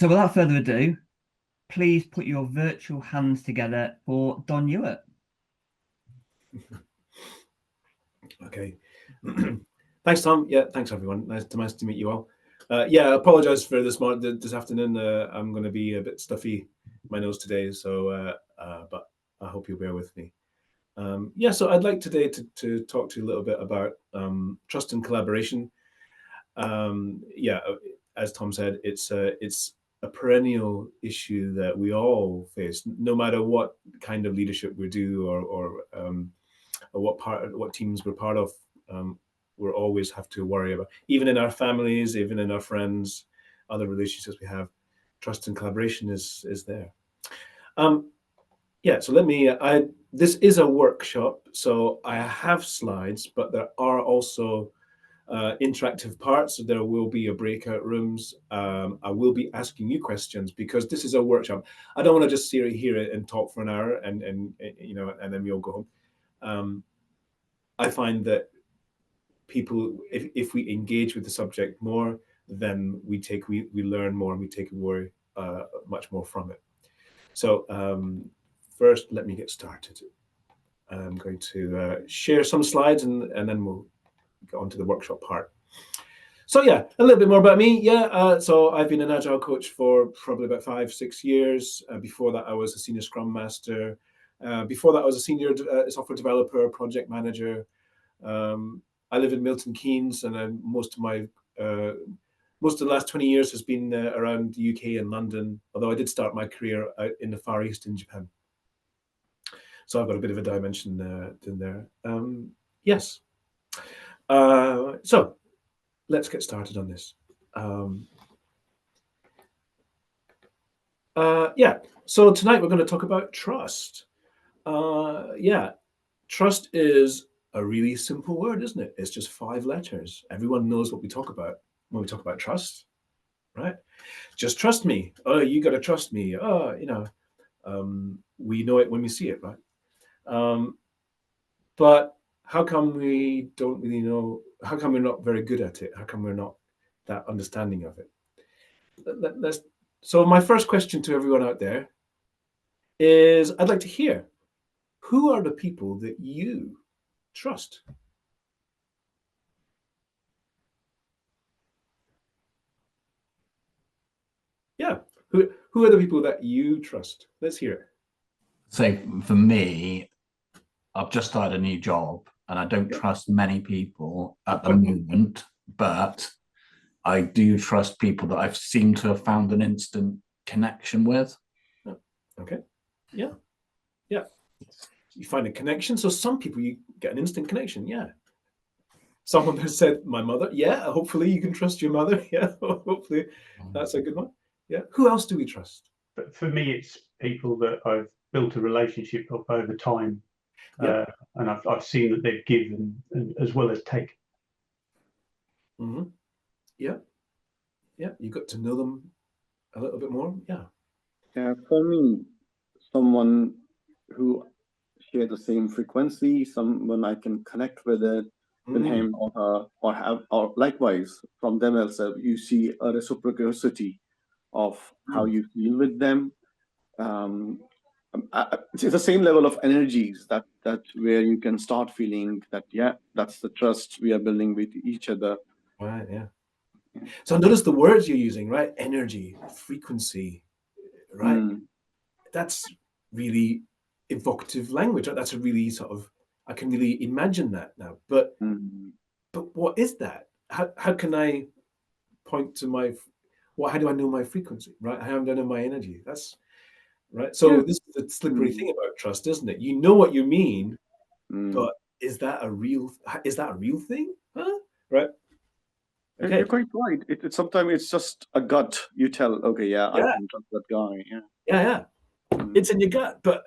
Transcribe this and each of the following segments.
So without further ado, please put your virtual hands together for Don Ewart. Okay. Thanks, Tom. Yeah, thanks, everyone. Nice to meet you all. Yeah, I apologize for this afternoon. I'm going to be a bit stuffy, my nose today, so but I hope you'll bear with me. Yeah, so I'd like today to talk to you a little bit about trust and collaboration. Yeah, as Tom said, it's a perennial issue that we all face, no matter what kind of leadership we do or what teams we're part of. We'll always have to worry about, even in our families, even in our friends, other relationships we have. Trust and collaboration is there. Yeah, so this is a workshop, so I have slides, but there are also interactive parts. So there will be a breakout rooms. I will be asking you questions because this is a workshop. I don't want to just sit here and talk for an hour and then we all go home. I find that people, if we engage with the subject more, then we learn more and we take away much more from it. So first, let me get started. I'm going to share some slides and then we'll get on to the workshop part. So yeah, a little bit more about me. Yeah, so I've been an Agile coach for probably about 5-6 years. Before that, I was a senior Scrum Master. Before that, I was a senior software developer, project manager. I live in Milton Keynes, and most of the last 20 years has been around the UK and London, although I did start my career out in the Far East in Japan. So I've got a bit of a dimension in there. Yes. So let's get started on this. Yeah, so tonight we're going to talk about trust. Yeah, trust is a really simple word, isn't it? It's just 5 letters. Everyone knows what we talk about when we talk about trust, right? Just trust me. Oh, you got to trust me. Oh, we know it when we see it, right? But how come we don't really know? How come we're not very good at it? How come we're not that understanding of it? So my first question to everyone out there is, I'd like to hear, who are the people that you trust? Yeah, who are the people that you trust? Let's hear it. So for me, I've just started a new job and I don't trust many people at the moment, but I do trust people that I've seemed to have found an instant connection with. Okay. Yeah. Yeah. You find a connection. So some people you get an instant connection. Yeah. Someone has said, my mother. Yeah. Hopefully you can trust your mother. Yeah. Hopefully that's a good one. Yeah. Who else do we trust? But for me, it's people that I've built a relationship of over time. Yeah. And I've seen that they've given as well as take. Mm-hmm. Yeah. Yeah. You got to know them a little bit more. Yeah. Yeah. For me, someone who share the same frequency, someone I can connect with it, with him or her, or likewise from them also, you see a reciprocity of how you feel with them. It's the same level of energies that where you can start feeling that, yeah, that's the trust we are building with each other. Right. Yeah. So notice the words you're using, right? Energy, frequency, right? That's really evocative language. That's a really sort of, I can really imagine that now. But what is that? How can I point to how do I know my frequency, right? How do I know my energy? That's right. So this is the slippery thing about trust, isn't it? You know what you mean, but is that a real thing? Huh? Right. Okay. You're quite right. Sometimes it's just a gut. You tell, okay, yeah, I can trust that guy. Yeah. Yeah. It's in your gut, but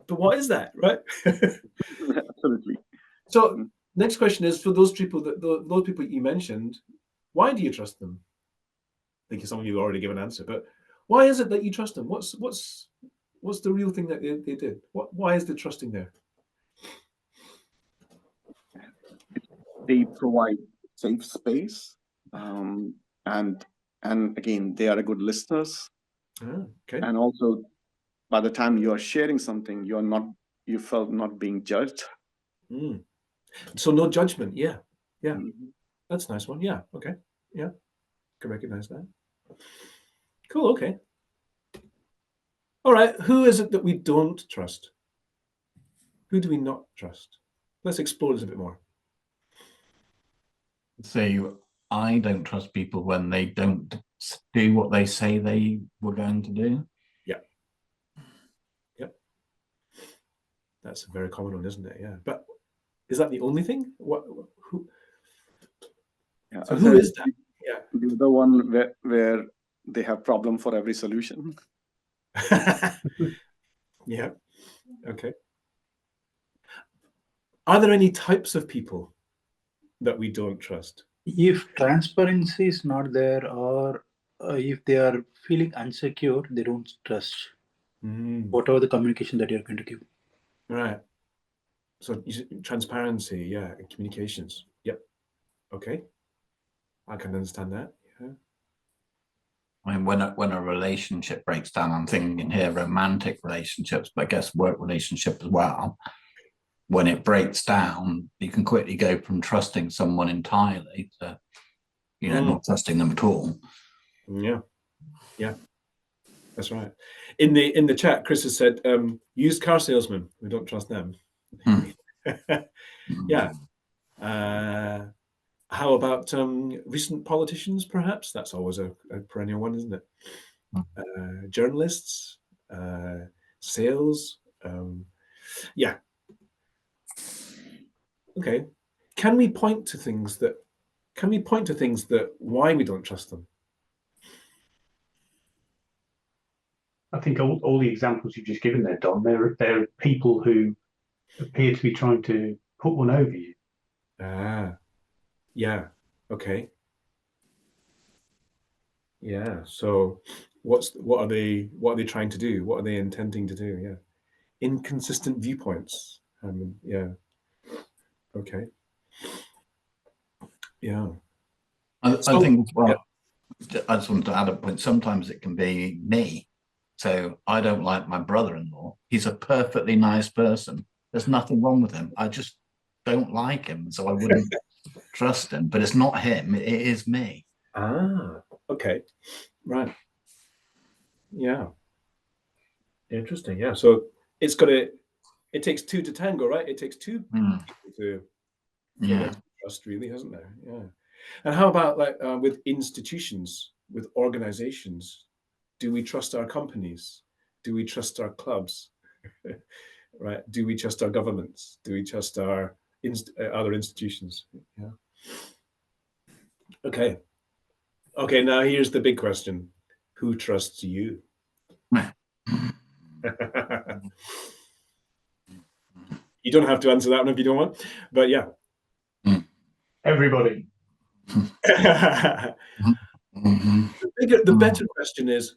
what is that, right? Absolutely. So next question is, for those people you mentioned, why do you trust them? I think some of you already give an answer, but why is it that you trust them? What's the real thing that they did? Why is the trusting there? They provide safe space, and And again, they are a good listeners. Okay. And also, by the time you are sharing something, you felt not being judged. Mm. So no judgment. Yeah. Yeah. Mhm. That's a nice one. Yeah. Okay. Yeah. Can recognize that. Cool. Okay. All right. Who is it that we don't trust? Who do we not trust? Let's explore this a bit more. So I don't trust people when they don't do what they say they were going to do. Yeah. Yep. That's a very common one, isn't it? Yeah. But is that the only thing? Who? Yeah, So I who said is that? Yeah. the one where they have problem for every solution. Yeah. Okay. Are there any types of people that we don't trust? If transparency is not there, or if they are feeling insecure, they don't trust whatever the communication that you're going to give. Right. So transparency, yeah, and communications. Yep. Okay. I can understand that. Yeah. I mean, when a relationship breaks down, I'm thinking here romantic relationships, but I guess work relationship as well. When it breaks down, you can quickly go from trusting someone entirely to, not trusting them at all. Yeah. Yeah. That's right. In the chat, Chris has said, used car salesman. We don't trust them. Yeah. How about recent politicians, perhaps? That's always a perennial one, isn't it? Journalists, sales. Yeah. Okay. Can we point to things that why we don't trust them? I think all the examples you've just given there, Don, they're people who appear to be trying to put one over you. Yeah. Okay. Yeah. So what are they trying to do? What are they intending to do? Yeah. Inconsistent viewpoints. Yeah. Okay. Yeah. I So- think, well, I just wanted to add a point. Sometimes it can be me. So I don't like my brother-in-law. He's a perfectly nice person. There's nothing wrong with him. I just don't like him. So I wouldn't trust him. But it's not him. It is me. Okay. Right. Yeah. Interesting. Yeah. So it takes two to tango, right? It takes two people to Yeah. trust, really, hasn't there? Yeah. And how about with institutions, with organizations? Do we trust our companies? Do we trust our clubs? Right? Do we trust our governments? Do we trust our other institutions? Yeah. Okay. Okay. Now here's the big question: who trusts you? You don't have to answer that one if you don't want, but yeah. Everybody. The better question is,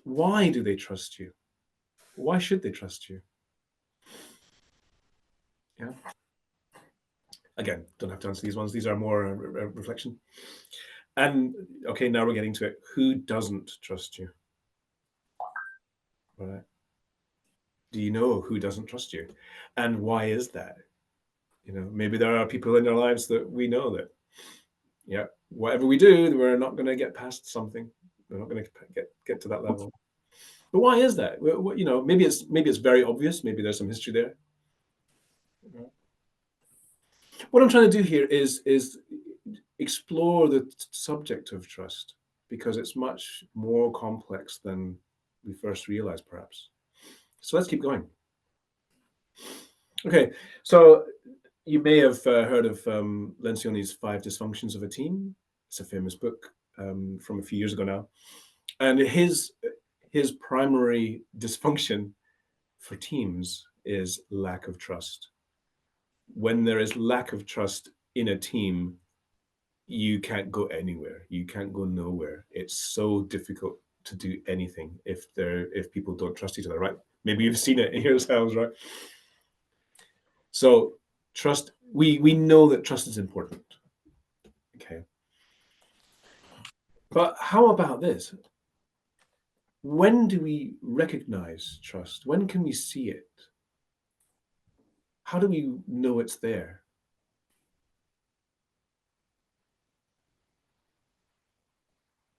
why do they trust you? Why should they trust you? Yeah. Again, don't have to answer these ones. These are more reflection. And okay, now we're getting to it. Who doesn't trust you? Right. Do you know who doesn't trust you? And why is that? Maybe there are people in our lives that we know that, yeah, whatever we do, we're not going to get past something. We're not going to get to that level. But why is that? Maybe it's very obvious. Maybe there's some history there. What I'm trying to do here is explore the subject of trust, because it's much more complex than we first realized, perhaps. So let's keep going. Okay, so you may have heard of Lencioni's 5 Dysfunctions of a Team. It's a famous book from a few years ago now. And his primary dysfunction for teams is lack of trust. When there is lack of trust in a team, you can't go anywhere. You can't go nowhere. It's so difficult to do anything if people don't trust each other, right? Maybe you've seen it yourselves, right? So trust, we know that trust is important. Okay. But how about this? When do we recognize trust? When can we see it? How do we know it's there?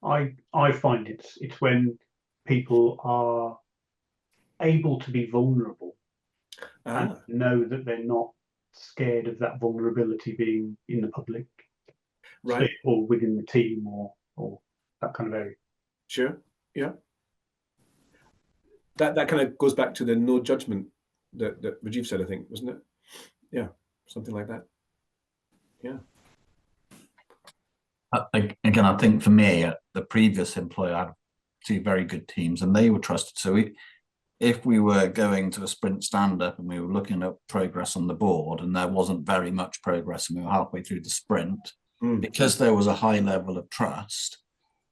I find it's when people are able to be vulnerable and know that they're not scared of that vulnerability being in the public, right, or within the team, or that kind of area. Sure, yeah. That kind of goes back to the no judgment that Rajiv said, I think, wasn't it? Yeah, something like that. Yeah. Again, I think for me, the previous employer had 2 very good teams, and they were trusted. So if we were going to a sprint stand-up and we were looking at progress on the board, and there wasn't very much progress, and we were halfway through the sprint, because there was a high level of trust,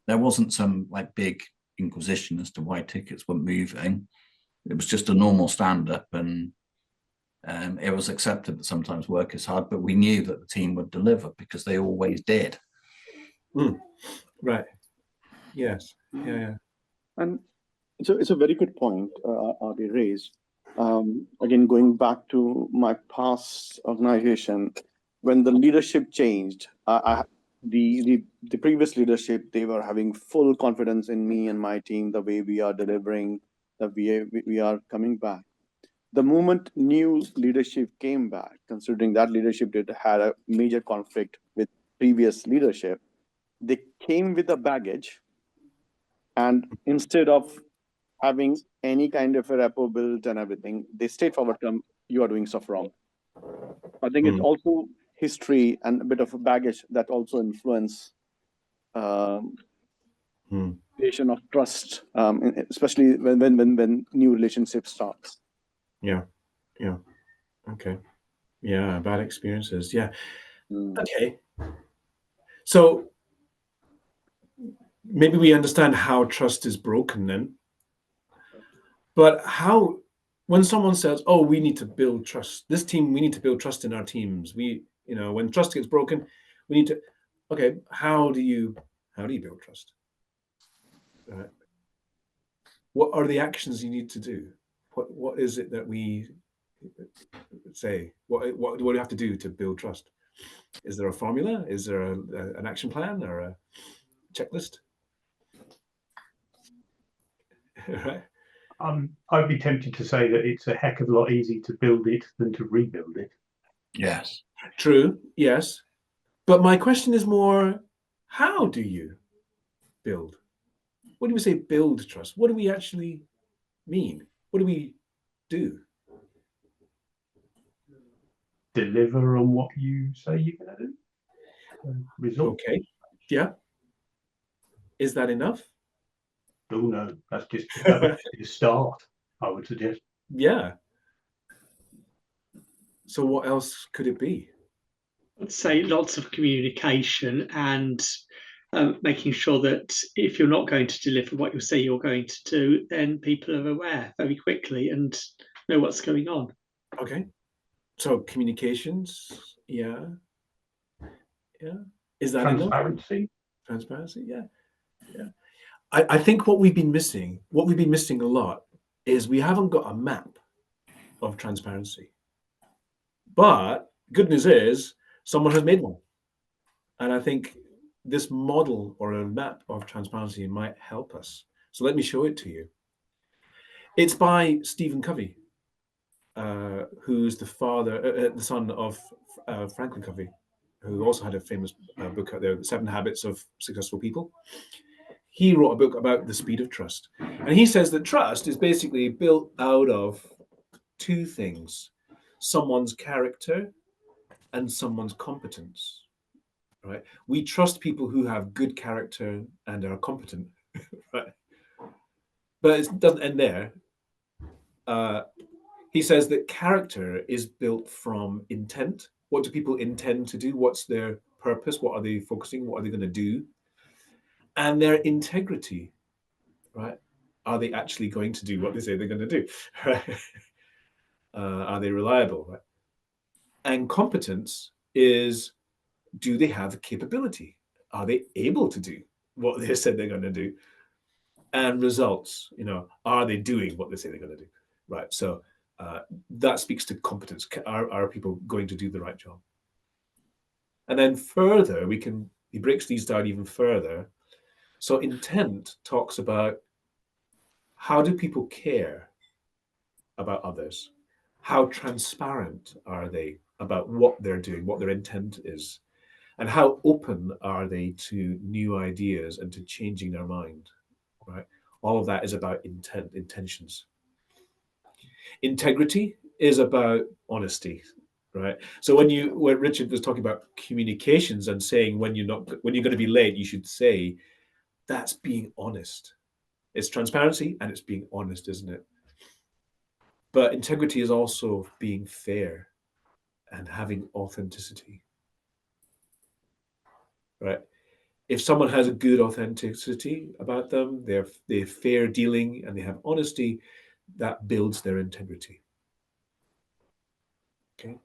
there wasn't some like big inquisition as to why tickets weren't moving. It was just a normal stand-up, and it was accepted that sometimes work is hard, but we knew that the team would deliver because they always did. Right. Yes. Yeah. And so it's a very good point Adi raised. Again, going back to my past organization, when the leadership changed, the previous leadership, they were having full confidence in me and my team, the way we are delivering, the way we are coming back. The moment new leadership came back, considering that leadership had a major conflict with previous leadership, they came with a baggage, and instead of having any kind of a rapport built and everything, they straightforward come, you are doing stuff wrong. I think it's also history and a bit of a baggage that also influence creation of trust, especially when new relationship starts. Yeah. Okay. Yeah, bad experiences. Yeah. Okay. So maybe we understand how trust is broken then. But how, when someone says, "Oh, we need to build trust. This team, we need to build trust in our teams. When trust gets broken, we need to." Okay, how do you build trust? What are the actions you need to do? What is it that we say? What do we have to do to build trust? Is there a formula? Is there an action plan or a checklist? Right. I'd be tempted to say that it's a heck of a lot easier to build it than to rebuild it. Yes. True. Yes. But my question is more, how do you build? What do we say build trust? What do we actually mean? What do we do? Deliver on what you say you're going to do. Result. Okay. Yeah. Is that enough? Oh no, that's just a start, I would suggest. Yeah. So what else could it be? I'd say lots of communication and making sure that if you're not going to deliver what you say you're going to do, then people are aware very quickly and know what's going on. Okay. So communications, yeah. Is that transparency? Enough? Transparency, yeah. I think what we've been missing a lot, is we haven't got a map of transparency. But good news is someone has made one. And I think this model or a map of transparency might help us. So let me show it to you. It's by Stephen Covey, who's the son of Franklin Covey, who also had a famous book out there, The 7 Habits of Successful People. He wrote a book about the speed of trust. And he says that trust is basically built out of 2 things: someone's character and someone's competence. Right? We trust people who have good character and are competent. Right? But it doesn't end there. He says that character is built from intent. What do people intend to do? What's their purpose? What are they focusing? What are they going to do? And their integrity, right? Are they actually going to do what they say they're going to do? Right? Are they reliable? Right? And competence is, do they have the capability? Are they able to do what they said they're going to do, and results. Are they doing what they say they're going to do? Right. So that speaks to competence. Are people going to do the right job? And then further, he breaks these down even further. So intent talks about how do people care about others? How transparent are they about what they're doing, what their intent is? And how open are they to new ideas and to changing their mind, right? All of that is about intentions. Integrity is about honesty, right? So when Richard was talking about communications and saying when you're going to be late, you should say, that's being honest. It's transparency and it's being honest, isn't it? But integrity is also being fair and having authenticity, right? If someone has a good authenticity about them, they're fair dealing and they have honesty, that builds their integrity. Okay.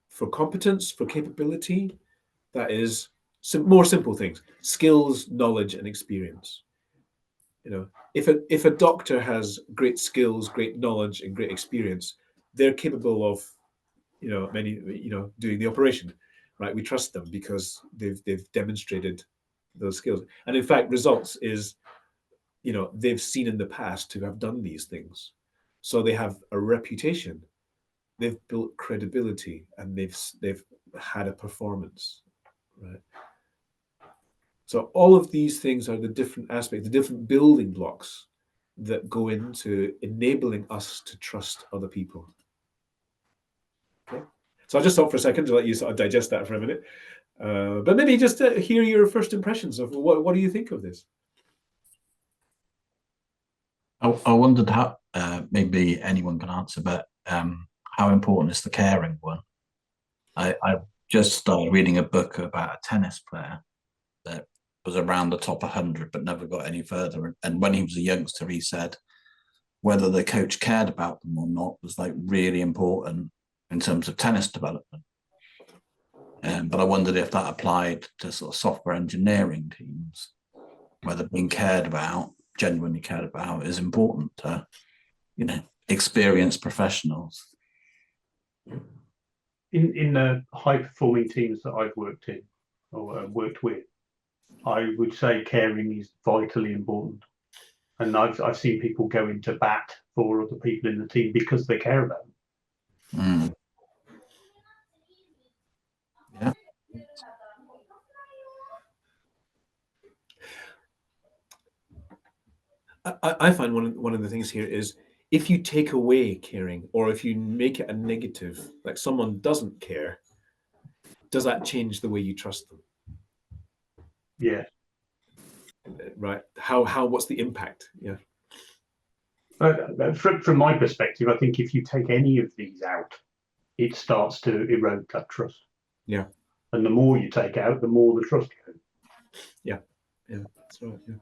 For competence, for capability, that is more simple things: skills, knowledge, and experience. If a doctor has great skills, great knowledge, and great experience, they're capable of, doing the operation, right? We trust them because they've demonstrated those skills. And in fact, results is, they've seen in the past to have done these things. So they have a reputation, they've built credibility, and they've had a performance, right? So all of these things are the different aspects, the different building blocks that go into enabling us to trust other people. Okay. So I'll just stop for a second to let you sort of digest that for a minute. But maybe just hear your first impressions of what do you think of this? I wondered how, maybe anyone can answer, but how important is the caring one? I just started reading a book about a tennis player that was around the top 100 but never got any further. And when he was a youngster, he said whether the coach cared about them or not was like really important in terms of tennis development. But I wondered if that applied to sort of software engineering teams, whether being cared about, genuinely cared about, is important to, experienced professionals. In the high-performing teams that I've worked in or worked with, I would say caring is vitally important. And I've seen people go into bat for other people in the team because they care about them. Yeah. I find one of the things here is if you take away caring or if you make it a negative, like someone doesn't care, does that change the way you trust them? Yeah. Right. What's the impact? Yeah. From my perspective, I think if you take any of these out, it starts to erode that trust. Yeah. And the more you take out, the more the trust goes. Yeah. Yeah. That's right. Yeah.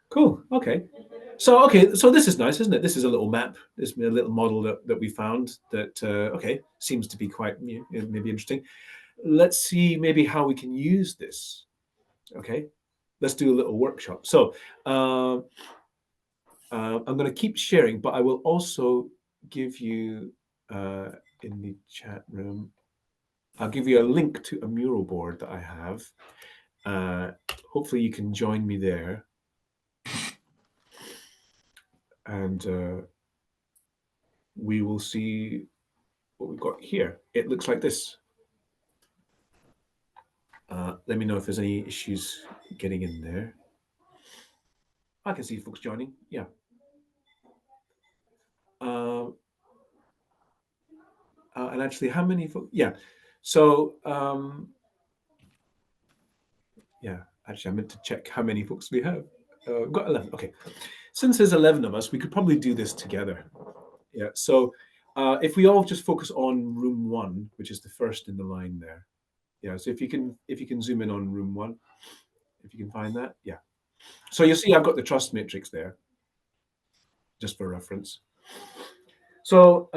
Cool. Okay. So this is nice, isn't it? This is a little map. This is a little model that we found that seems to be quite maybe interesting. Let's see maybe how we can use this. Okay. Let's do a little workshop. So I'm going to keep sharing, but I will also give you in the chat room, I'll give you a link to a mural board that I have. Hopefully you can join me there. And we will see what we've got here. It looks like this. Let me know if there's any issues getting in there. I can see folks joining. Yeah. And actually, how many folks? Yeah. So, yeah, actually, I meant to check how many folks we have. We've got 11. Okay. Since there's 11 of us, we could probably do this together. Yeah. So if we all just focus on room 1, which is the first in the line there. Yeah. So if you can zoom in on room 1, if you can find that. Yeah. So you see, I've got the trust matrix there, just for reference. So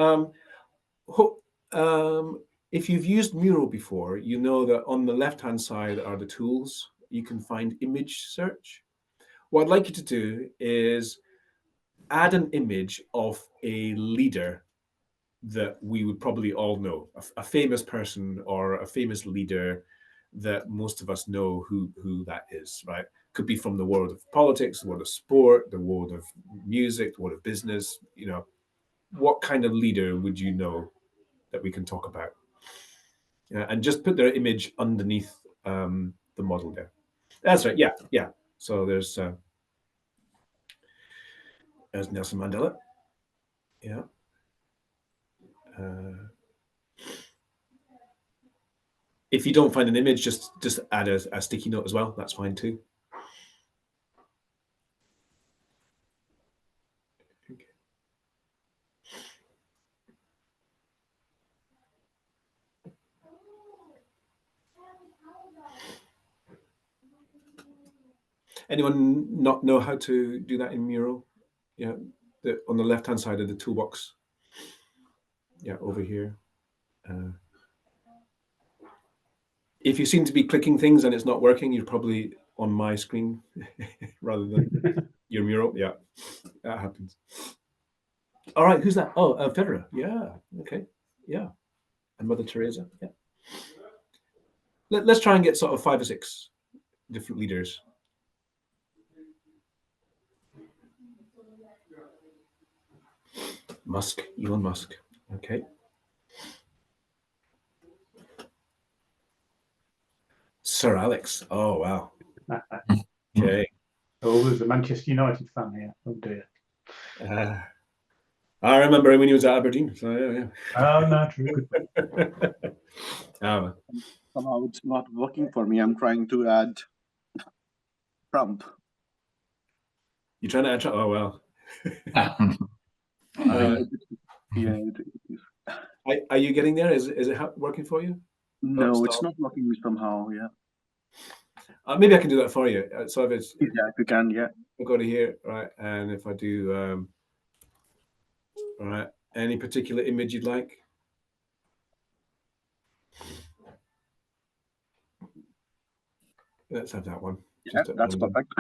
if you've used Mural before, you know that on the left-hand side are the tools you can find image search. What I'd like you to do is add an image of a leader that we would probably all know, a famous person or a famous leader that most of us know who that is, right? Could be from the world of politics, the world of sport, the world of music, the world of business. You know, what kind of leader would you know that we can talk about? And just put their image underneath the model there. That's right. Yeah, yeah. So there's Nelson Mandela. Yeah. If you don't find an image, just add a sticky note as well. That's fine too. Okay. Anyone not know how to do that in Mural? Yeah, on the left-hand side of the toolbox. Yeah, over here. If you seem to be clicking things and it's not working, you're probably on my screen rather than your Mural. Yeah, that happens. All right, who's that? Oh, Federer. Yeah, okay. Yeah, and Mother Teresa. Yeah. Let's try and get sort of 5 or 6 different leaders. Musk, Elon Musk. Okay. Sir Alex. Oh, wow. Okay. Oh, there's a Manchester United fan here. Oh dear. I remember him when he was at Aberdeen. So yeah. Oh, no, true. Somehow it's not working for me. I'm trying to add Trump. You're trying to add Trump? Oh, well. Yeah, it is. Are you getting there? Is it working for you? No, it's not working somehow. Yeah. Maybe I can do that for you. So if it's Yeah, if you can, yeah. I'll go to here, right? And if I do, all right, any particular image you'd like? Let's have that one. Yeah, that's perfect.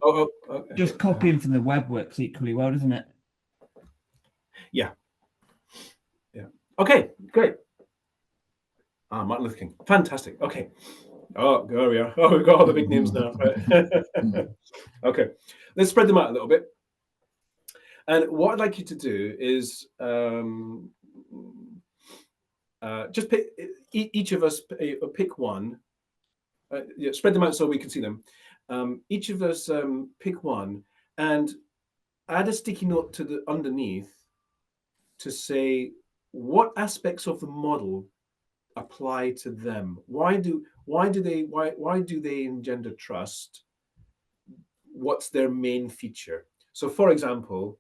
Okay. Just copying from the web works equally well, doesn't it? Yeah. Yeah. Okay, great. Martin Luther King. Fantastic. Okay. Oh, there we are. Oh, we've got all the big names now. Okay. Let's spread them out a little bit. And what I'd like you to do is just pick, each of us pick one. Yeah, spread them out so we can see them. Each of us pick one and add a sticky note to the underneath to say what aspects of the model apply to them. Why do they engender trust? What's their main feature? So, for example,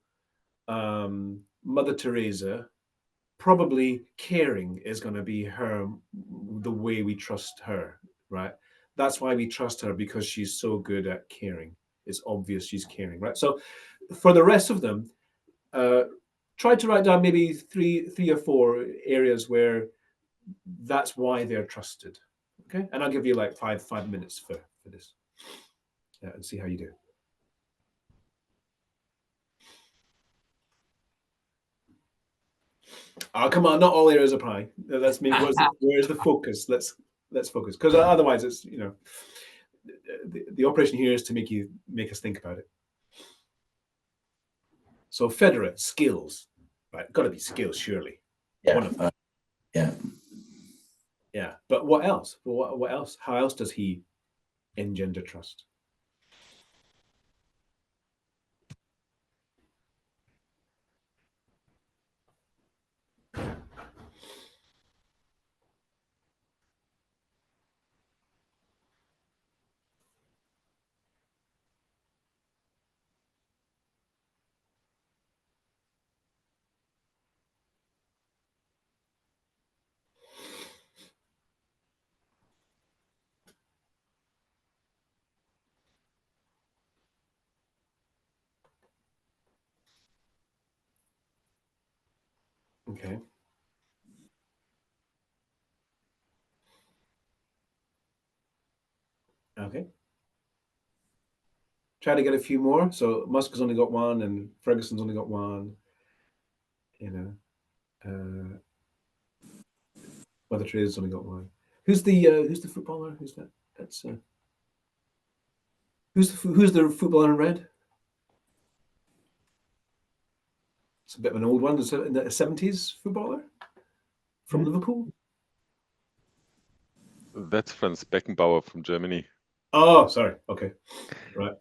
Mother Teresa, probably caring is going to be the way we trust her, right? That's why we trust her, because she's so good at caring. It's obvious she's caring, right? So for the rest of them, try to write down maybe three or 4 areas where that's why they're trusted. Okay, and I'll give you like five minutes for this, and see how you do. Oh, come on, not all areas apply. Let's maybe where's the focus? Let's focus, because otherwise it's, you know, the operation here is to make us think about it. So Federer, skills, right? Got to be skills, surely. Yeah. One of them. Yeah. Yeah, but what else? What else? How else does he engender trust? Okay. Okay. Try to get a few more. So Musk has only got one, and Ferguson's only got one. You know, Mother Teresa's only got one. Who's the footballer? Who's that? That's who's the footballer in red? It's a bit of an old one. Is it in the 70s footballer from Liverpool? That's Franz Beckenbauer from Germany. Oh, sorry. Okay, right.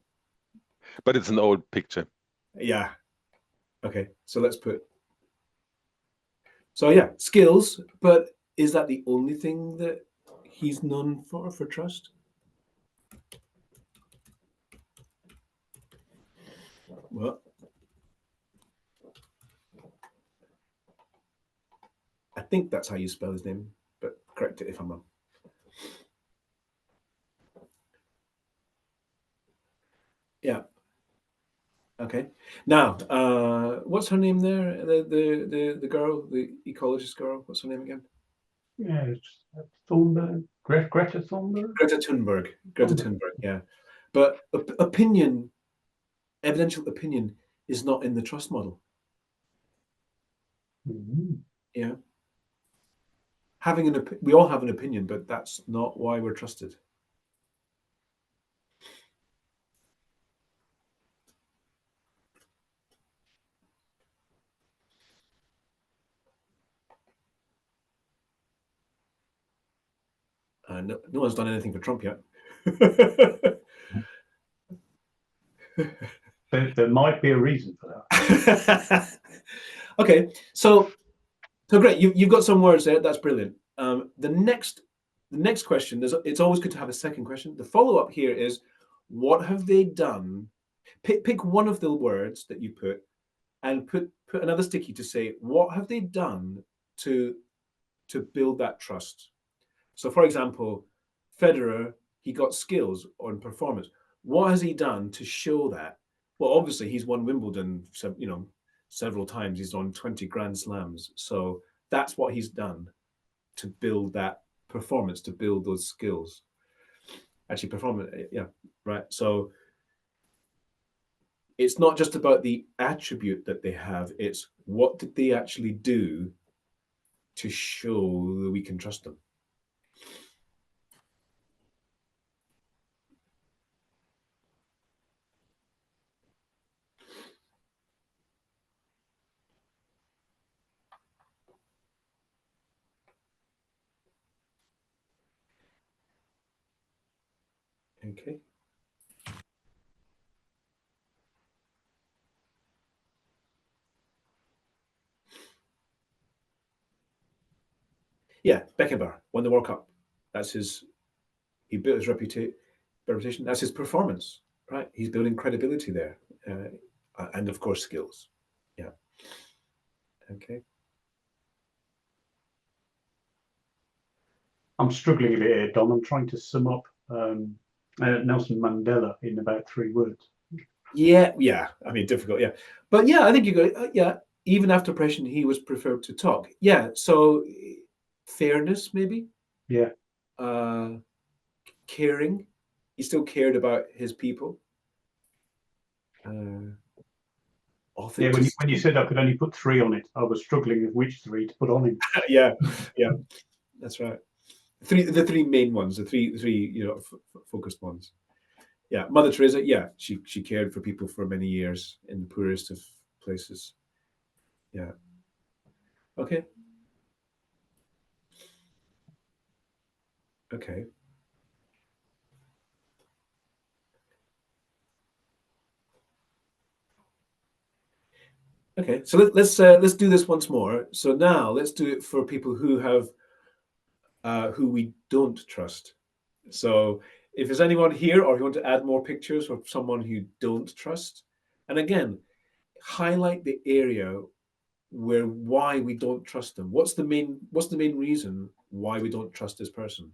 But it's an old picture. Yeah. Okay, so let's put. So yeah, skills. But is that the only thing that he's known for trust? Well, I think that's how you spell his name, but correct it if I'm wrong. Yeah. Okay. Now, what's her name there? The girl, the ecologist girl. What's her name again? Yeah, it's Thunberg, Greta Thunberg. Greta Thunberg. Greta Thunberg. Yeah. But opinion, evidential opinion, is not in the trust model. Mm-hmm. Yeah. We all have an opinion, but that's not why we're trusted. No one's done anything for Trump yet. There might be a reason for that. Okay, so great. You've got some words there. That's brilliant. The next question. It's always good to have a second question. The follow up here is, what have they done? Pick one of the words that you put, and put another sticky to say what have they done to build that trust. So, for example, Federer, he got skills on performance. What has he done to show that? Well, obviously, he's won Wimbledon, several times. He's won 20 Grand Slams. So that's what he's done to build that performance, to build those skills. Actually, performance, yeah, right. So it's not just about the attribute that they have. It's what did they actually do to show that we can trust them. Okay. Yeah, Beckenbauer won the World Cup. He built his reputation. That's his performance, right? He's building credibility there, and of course skills. Yeah. Okay. I'm struggling a bit here, Don. I'm trying to sum up Nelson Mandela in about 3 words. Yeah. I mean, difficult. Yeah, but yeah, I think you go. Yeah, even after oppression, he was preferred to talk. Yeah. So fairness, maybe. Yeah. Caring. He still cared about his people. Yeah, when you said I could only put 3 on it, I was struggling with which 3 to put on him. yeah, that's right. The three main ones, the three focused ones. Yeah, Mother Teresa. Yeah, she cared for people for many years in the poorest of places. Yeah. Okay. Okay. Okay. So let's do this once more. So now let's do it for people who have who we don't trust. So if there's anyone here, or if you want to add more pictures of someone who don't trust, and again, highlight the area why we don't trust them. What's the main reason why we don't trust this person?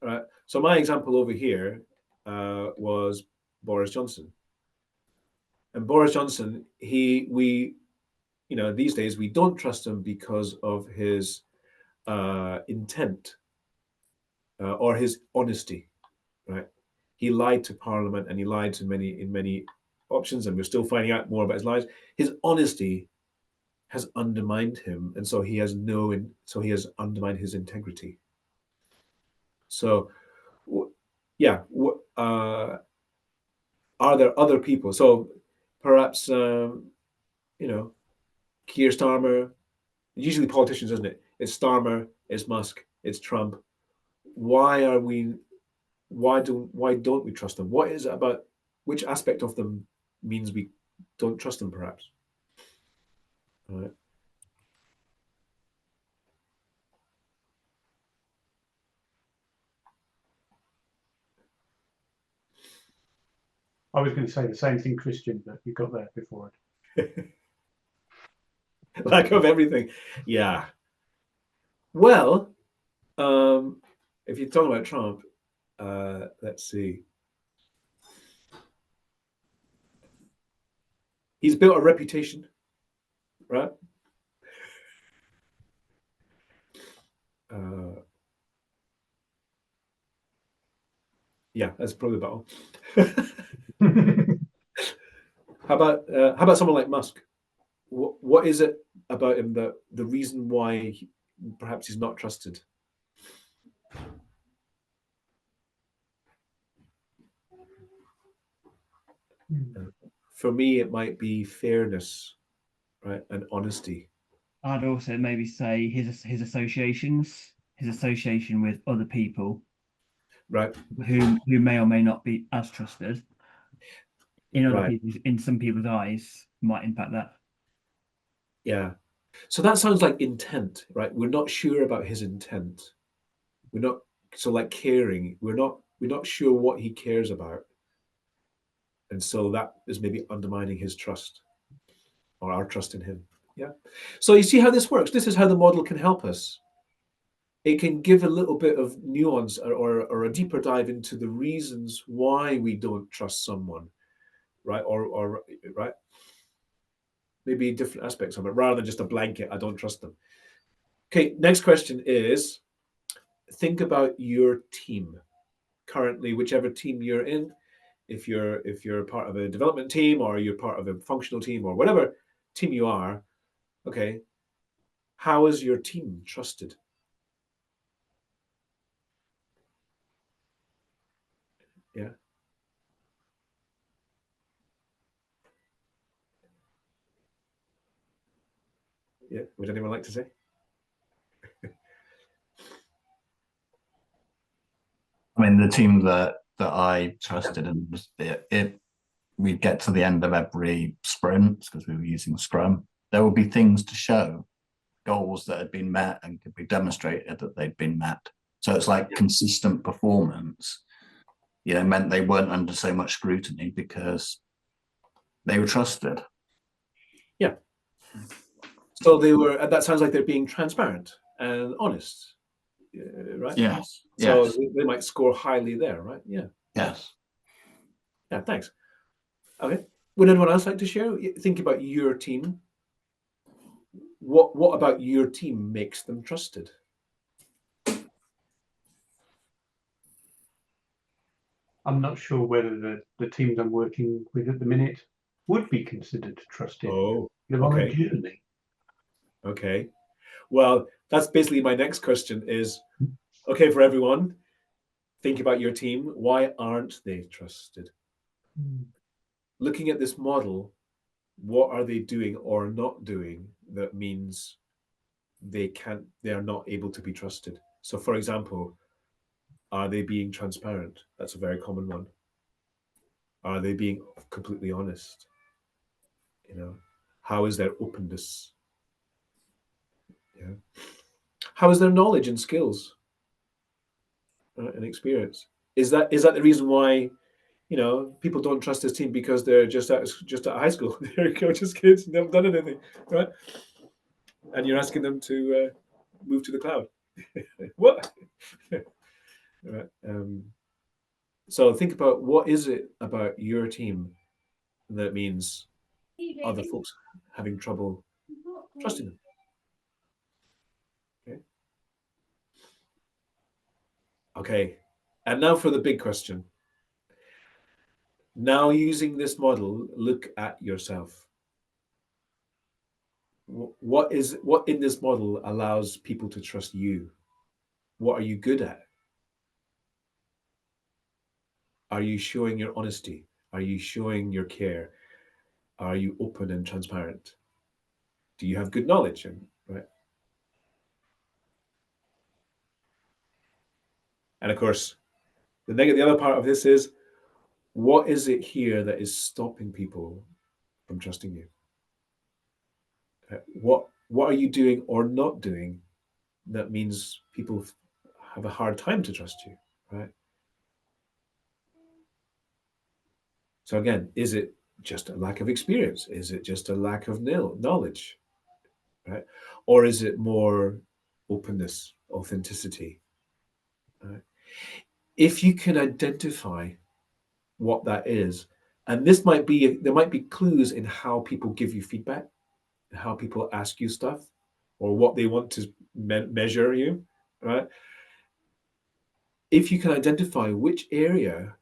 All right. So my example over here was Boris Johnson. And Boris Johnson, these days we don't trust him because of his intent or his honesty, right? He lied to Parliament and he lied to many options, and we're still finding out more about his lies. His honesty has undermined him, and so he has undermined his integrity. So, yeah, are there other people? So perhaps Keir Starmer. Usually politicians, isn't it? It's Starmer, it's Musk, it's Trump. Why don't we trust them? What is it about? Which aspect of them means we don't trust them? Perhaps. All right. I was going to say the same thing, Christian, but you got there before it. Lack of everything. Yeah. Well, if you're talking about Trump, let's see. He's built a reputation, right? Yeah, that's probably about all. How about someone like Musk? What is it about him that the reason why perhaps he's not trusted? For me, it might be fairness, right, and honesty. I'd also maybe say his associations, his association with other people, right, who may or may not be as trusted Right. in some people's eyes, might impact that. Yeah. So that sounds like intent, right? We're not sure about his intent. We're not like caring. We're not sure what he cares about. And so that is maybe undermining his trust or our trust in him. Yeah. So you see how this works. This is how the model can help us. It can give a little bit of nuance or a deeper dive into the reasons why we don't trust someone, right? Or right? Maybe different aspects of it, rather than just a blanket, I don't trust them. Okay, next question is, think about your team. Currently, whichever team you're in, if you're part of a development team or you're part of a functional team or whatever team you are, okay, how is your team trusted? Yeah. Yeah. Would anyone like to say? I mean, the team that I trusted, and we'd get to the end of every sprint because we were using Scrum. There would be things to show, goals that had been met and could be demonstrated that they'd been met. So it's like consistent performance, meant they weren't under so much scrutiny because they were trusted. Yeah. So they were, and that sounds like they're being transparent and honest, right? Yes. So yes. they might score highly there, right? Yeah. Yes. Yeah, thanks. Okay. Would anyone else like to share? Think about your team. What about your team makes them trusted? I'm not sure whether the teams I'm working with at the minute would be considered trusted. Oh, They're on a okay. journey. Okay. Well, that's basically my next question is, okay, for everyone, think about your team. Why aren't they trusted? Looking at this model, what are they doing or not doing that means they are not able to be trusted? So for example, are they being transparent? That's a very common one. Are they being completely honest? How is their openness? Yeah. How is their knowledge and skills and experience? Is that the reason why people don't trust this team because they're just at high school? They're just kids, never done anything, right? And you're asking them to move to the cloud. What? Right. So think about, what is it about your team that means other folks having trouble trusting them? Okay. And now for the big question. Now, using this model, look at yourself. What in this model allows people to trust you? What are you good at? Are you showing your honesty? Are you showing your care? Are you open and transparent? Do you have good knowledge? Right. And of course, the other part of this is, what is it here that is stopping people from trusting you? What are you doing or not doing that means people have a hard time to trust you, right? So again, is it just a lack of experience? Is it just a lack of knowledge, right? Or is it more openness, authenticity? Right? If you can identify what that is, and there might be clues in how people give you feedback, how people ask you stuff, or what they want to measure you, right? If you can identify which area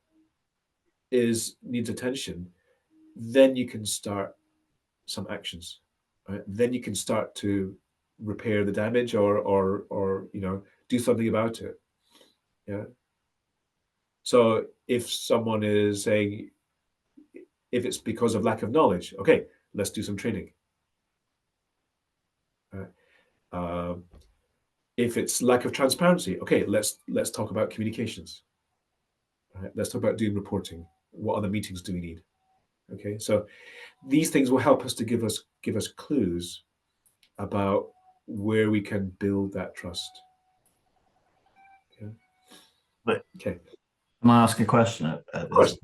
needs attention, then you can start some actions, right? Then you can start to repair the damage or do something about it. Yeah. So if someone is saying, if it's because of lack of knowledge, okay, let's do some training. Right? If it's lack of transparency, okay, let's talk about communications. Right? Let's talk about doing reporting. What other meetings do we need? Okay, so these things will help us to give us clues about where we can build that trust. Okay. But okay. Can I ask a question at this?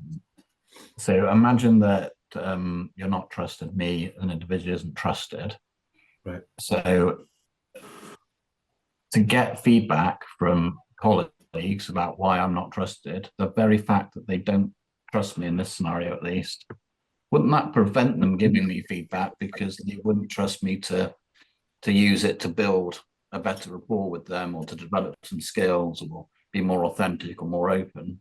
So imagine that you're not trusted, me, an individual isn't trusted. Right. So to get feedback from colleagues about why I'm not trusted, the very fact that they don't trust me in this scenario, at least, wouldn't that prevent them giving me feedback because they wouldn't trust me to use it to build a better rapport with them or to develop some skills or be more authentic or more open?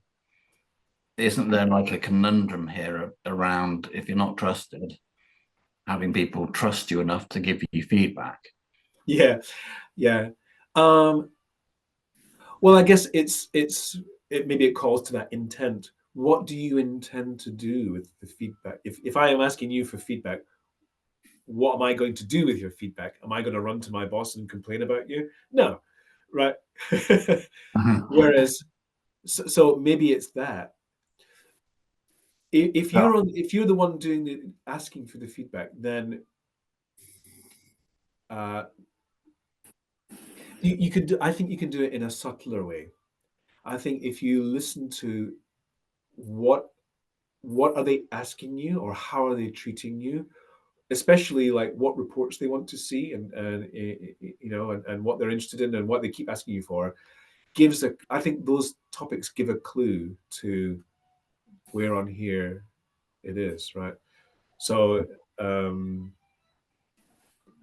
Isn't there like a conundrum here around, if you're not trusted, having people trust you enough to give you feedback? Yeah. Well, I guess maybe it calls to that intent. What do you intend to do with the feedback? If I am asking you for feedback, what am I going to do with your feedback? Am I going to run to my boss and complain about you? No, right? Whereas, so maybe it's that. If you're the one doing asking for the feedback, then you could do. I think you can do it in a subtler way. I think if you listen to what are they asking you, or how are they treating you, especially like what reports they want to see, and what they're interested in and what they keep asking you for, I think those topics give a clue to where on here it is, right? So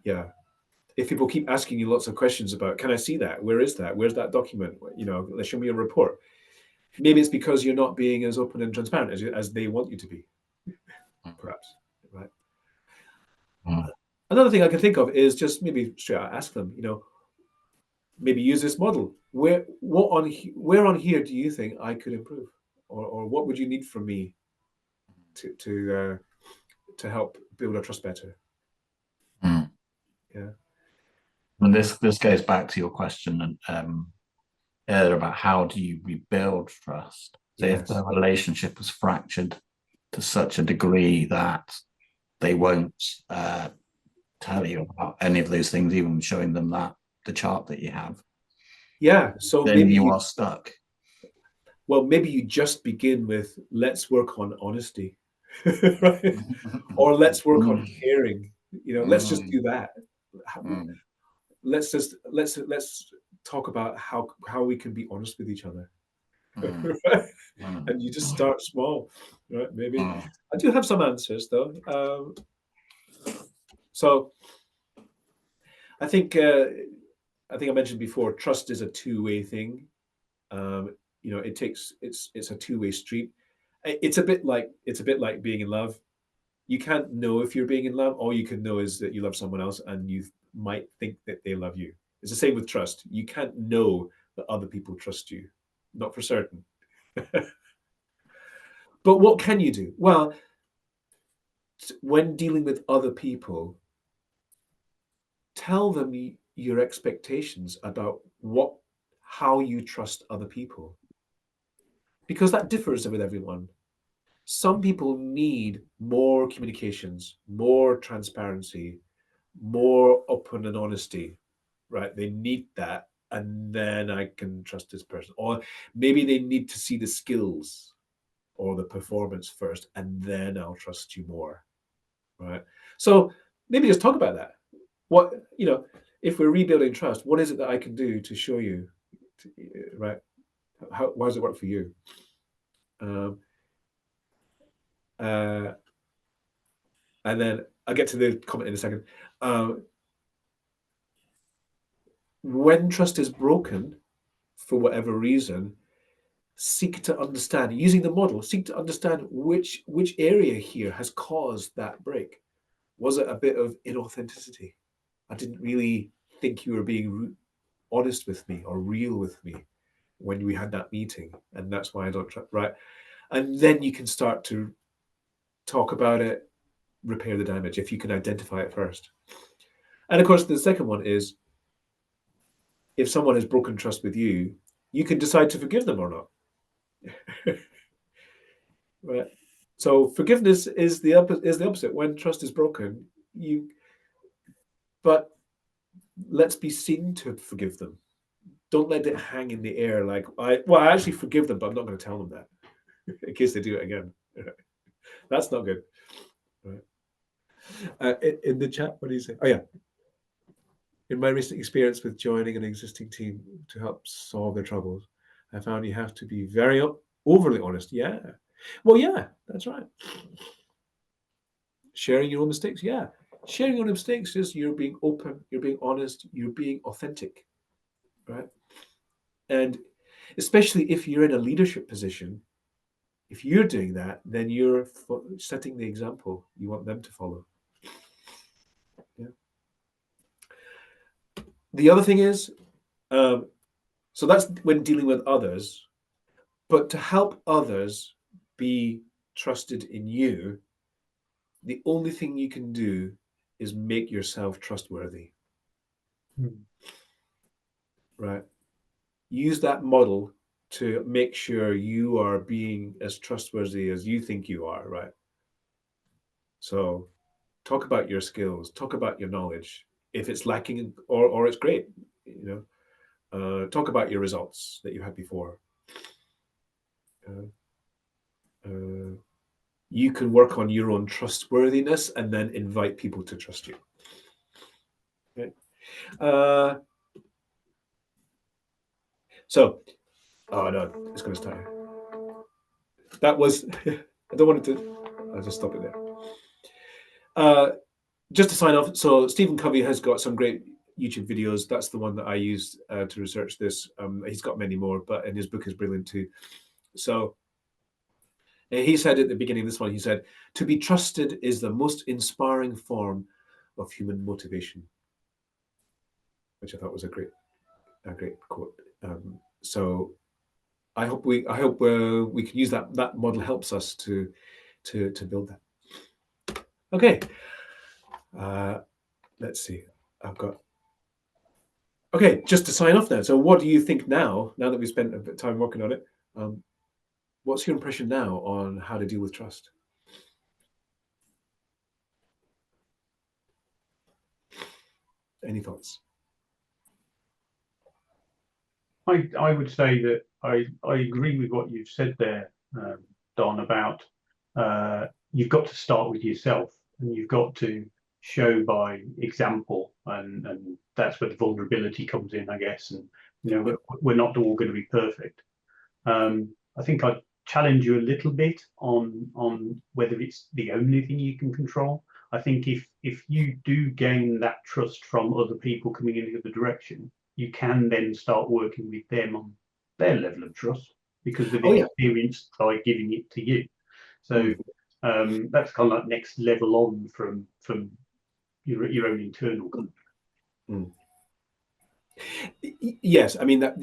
yeah, if people keep asking you lots of questions about, can I see that? Where is that? Where's that document? Let's show me a report. Maybe it's because you're not being as open and transparent as they want you to be, perhaps, right? Another thing I can think of is just maybe straight out ask them, maybe use this model. Where on here do you think I could improve, or what would you need from me to help build our trust better? Yeah. And this goes back to your question earlier about how do you rebuild trust. So if the relationship was fractured to such a degree that they won't tell you about any of those things, even showing them the chart that you have. Yeah. So then maybe you are stuck. Well, maybe you just begin with, let's work on honesty, right? Or let's work on caring. Let's just do that. Let's talk about how we can be honest with each other. Right? And you just start small, right? Maybe I do have some answers though. So I think I mentioned before, trust is a two-way thing. It's a two-way street, It's a bit like being in love. You can't know if you're being in love. All you can know is that you love someone else and you might think that they love you. It's the same with trust. You can't know that other people trust you, not for certain. But what can you do? Well, when dealing with other people, tell them your expectations about how you trust other people, because that differs with everyone. Some people need more communications, more transparency, more open and honesty, right? They need that, and then I can trust this person. Or maybe they need to see the skills or the performance first, and then I'll trust you more, right? So maybe just talk about that. What, if we're rebuilding trust, what is it that I can do to show you, right? How does it work for you? And then I'll get to the comment in a second. When trust is broken, for whatever reason, seek to understand, using the model, seek to understand which area here has caused that break. Was it a bit of inauthenticity? I didn't really think you were being honest with me or real with me when we had that meeting, and that's why I don't trust, right? And then you can start to talk about it, repair the damage, if you can identify it first. And of course, the second one is, if someone has broken trust with you, you can decide to forgive them or not. Right? So forgiveness is the opposite. When trust is broken, but let's be seen to forgive them. Don't let it hang in the air like, I actually forgive them, but I'm not going to tell them that in case they do it again. That's not good. Right? In the chat, what do you say? Oh yeah. In my recent experience with joining an existing team to help solve their troubles, I found you have to be very overly honest. Yeah. Well, yeah, that's right. Sharing your own mistakes. Yeah. Sharing your own mistakes is you're being open, you're being honest, you're being authentic. Right? And especially if you're in a leadership position, if you're doing that, then you're setting the example you want them to follow. Yeah. The other thing is, so that's when dealing with others, but to help others be trusted in you, the only thing you can do is make yourself trustworthy. Right? Use that model to make sure you are being as trustworthy as you think you are, right? So talk about your skills, talk about your knowledge. If it's lacking or it's great, talk about your results that you had before. You can work on your own trustworthiness and then invite people to trust you. Okay. So, oh no, it's going to start. That was, I don't want it to, I'll just stop it there. Just to sign off, so Stephen Covey has got some great YouTube videos. That's the one that I used to research this. He's got many more, but in his book is brilliant too. So he said at the beginning of this one, he said, "To be trusted is the most inspiring form of human motivation," which I thought was a great quote. So I hope we can use that. That model helps us to build that. Okay. Let's see. Okay, just to sign off now. So what do you think now that we've spent a bit of time working on it? What's your impression now on how to deal with trust? Any thoughts? I would say that I agree with what you've said there, Don, about you've got to start with yourself, and you've got to show by example, and that's where the vulnerability comes in, I guess. And we're not all going to be perfect. I think I'd challenge you a little bit on whether it's the only thing you can control. I think if you do gain that trust from other people coming in the other direction, you can then start working with them on their level of trust because they've experienced by giving it to you. So that's kind of like next level on from your own internal company. Yes, I mean that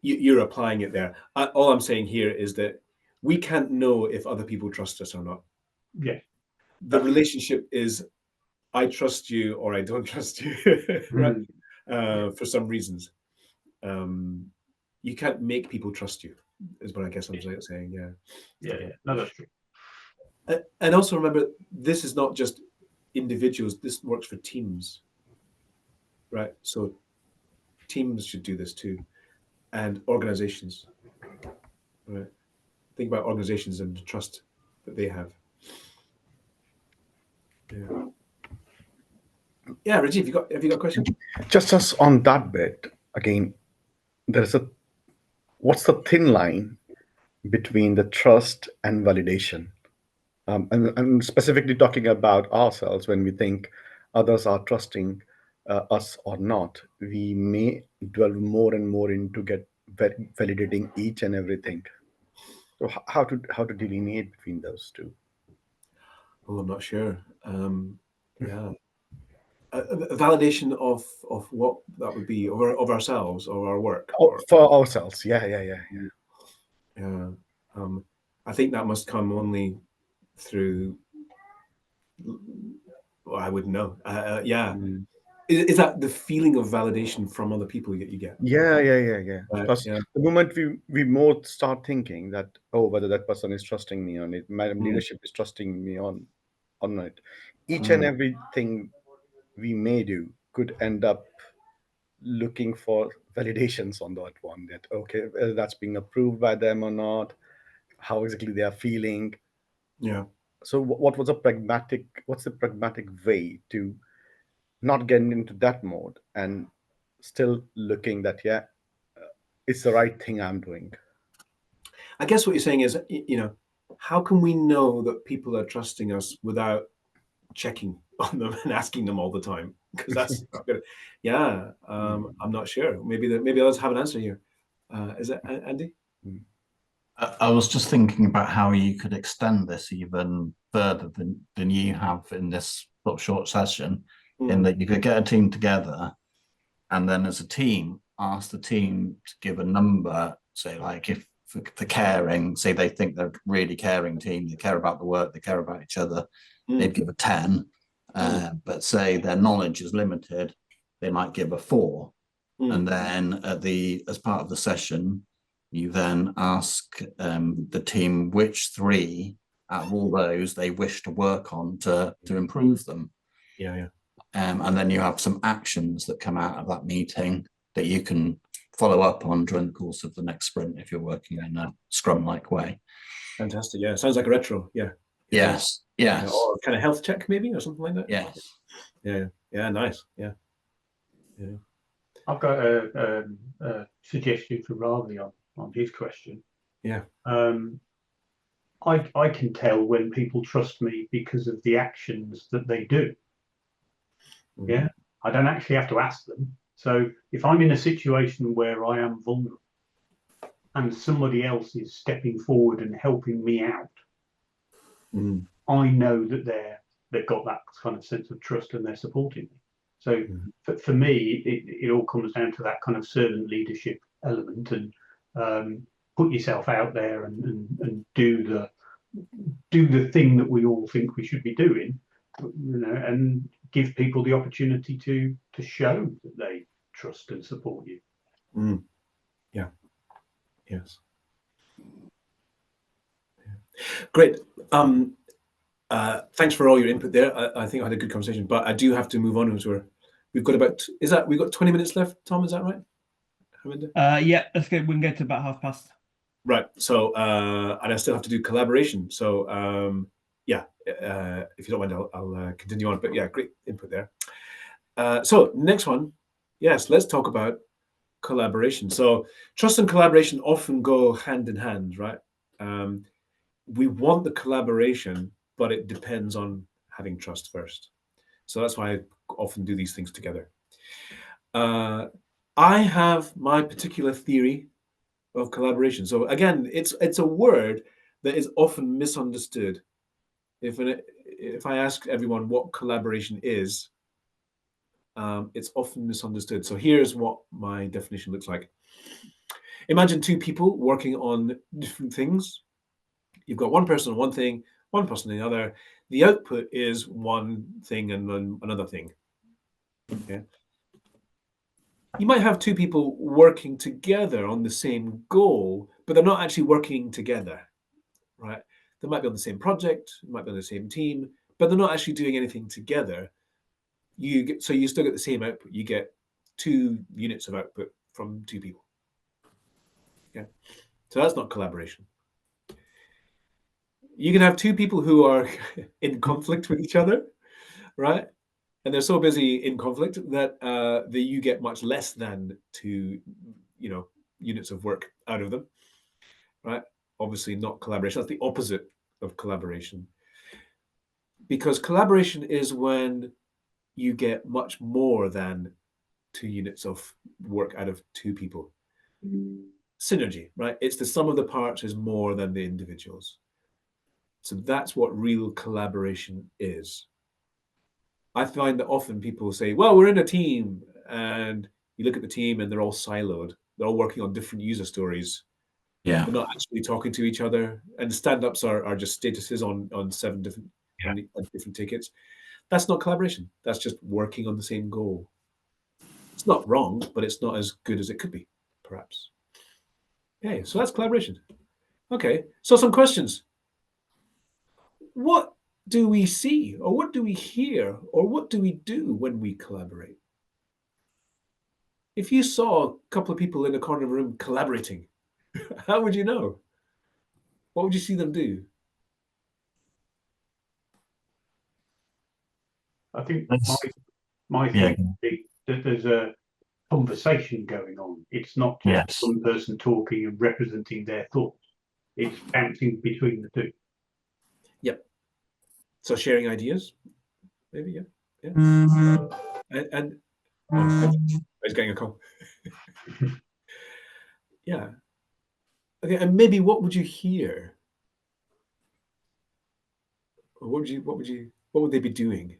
you're applying it there. All I'm saying here is that we can't know if other people trust us or not. Yeah. The relationship is I trust you or I don't trust you, right? For some reasons. You can't make people trust you, is what I guess I'm saying. Yeah. No, that's true. And also remember, this is not just individuals. This works for teams, right? So teams should do this too, and organizations. Right? Think about organizations and the trust that they have. Yeah, Reggie, have you got a question? Just on that bit again, what's the thin line between the trust and validation? And specifically talking about ourselves, when we think others are trusting us or not, we may delve more and more into validating each and everything. So how to delineate between those two? Oh, I'm not sure. Yeah, a validation of what that would be of ourselves or our work. For ourselves, yeah. I think that must come only through. Well, I wouldn't know. Is that the feeling of validation from other people that you get? Yeah. Plus, the moment we more start thinking that, whether that person is trusting me on it, my leadership is trusting me on it, each and everything we may do could end up looking for validations on that one. That whether that's being approved by them or not, how exactly they are feeling. Yeah. So what's the pragmatic way to not getting into that mode and still looking that it's the right thing I'm doing? I guess what you're saying is, how can we know that people are trusting us without checking on them and asking them all the time? Because that's not good. Yeah, I'm not sure. Maybe others have an answer here. Is it Andy? I was just thinking about how you could extend this even further than you have in this sort of short session, in that you could get a team together and then as a team, ask the team to give a number, say like if for caring, say they think they're a really caring team, they care about the work, they care about each other, they'd give a 10, but say their knowledge is limited, they might give a 4. And then as part of the session, you then ask the team which 3 out of all those they wish to work on to improve them. Yeah. And then you have some actions that come out of that meeting that you can follow up on during the course of the next sprint if you're working in a Scrum-like way. Fantastic. Yeah, sounds like a retro. Yeah. Yes. Or kind of health check maybe or something like that. Yes. Yeah. Nice. Yeah. I've got a suggestion for Ravi on his question. Yeah. I can tell when people trust me because of the actions that they do. Yeah, I don't actually have to ask them. So if I'm in a situation where I am vulnerable and somebody else is stepping forward and helping me out, I know that they've got that kind of sense of trust and they're supporting me. So for me, it all comes down to that kind of servant leadership element and put yourself out there and do the thing that we all think we should be doing, and give people the opportunity to show that they trust and support you. Yeah. Yes. Great. Thanks for all your input there. I think I had a good conversation, but I do have to move on. We've got 20 minutes left, Tom, is that right? Yeah, let's go. We can get to about past. Right. So, and I still have to do collaboration. So, if you don't mind, I'll continue on. But yeah, great input there. So next one, yes, let's talk about collaboration. So trust and collaboration often go hand in hand, right? We want the collaboration, but it depends on having trust first. So that's why I often do these things together. I have my particular theory of collaboration. So again, it's a word that is often misunderstood. If I ask everyone what collaboration is, it's often misunderstood. So here's what my definition looks like. Imagine two people working on different things. You've got one person on one thing, one person on the other. The output is one thing and then another thing. Okay. You might have two people working together on the same goal, but they're not actually working together, right? They might be on the same project, might be on the same team, but they're not actually doing anything together. So you still get the same output. You get 2 units of output from 2 people. Okay, so that's not collaboration. You can have 2 people who are in conflict with each other, right? And they're so busy in conflict that you get much less than 2, units of work out of them, right? Obviously not collaboration. That's the opposite of collaboration. Because collaboration is when you get much more than 2 units of work out of 2 people. Synergy, right? It's the sum of the parts is more than the individuals. So that's what real collaboration is. I find that often people say, well, we're in a team, and you look at the team and they're all siloed. They're all working on different user stories. Yeah. They're not actually talking to each other. And stand-ups are just statuses on 7 different, different tickets. That's not collaboration. That's just working on the same goal. It's not wrong, but it's not as good as it could be, perhaps. Okay, so that's collaboration. Okay, so some questions. What do we see, or what do we hear, or what do we do when we collaborate? If you saw a couple of people in a corner of a room collaborating, how would you know? What would you see them do? I think That's- my Yeah. thing would be that there's a conversation going on. It's not just Yes. one person talking and representing their thoughts. It's bouncing between the two. Yep. So sharing ideas, maybe, yeah. And I was getting a call. Yeah. Okay, and maybe what would you hear? Or what would they be doing?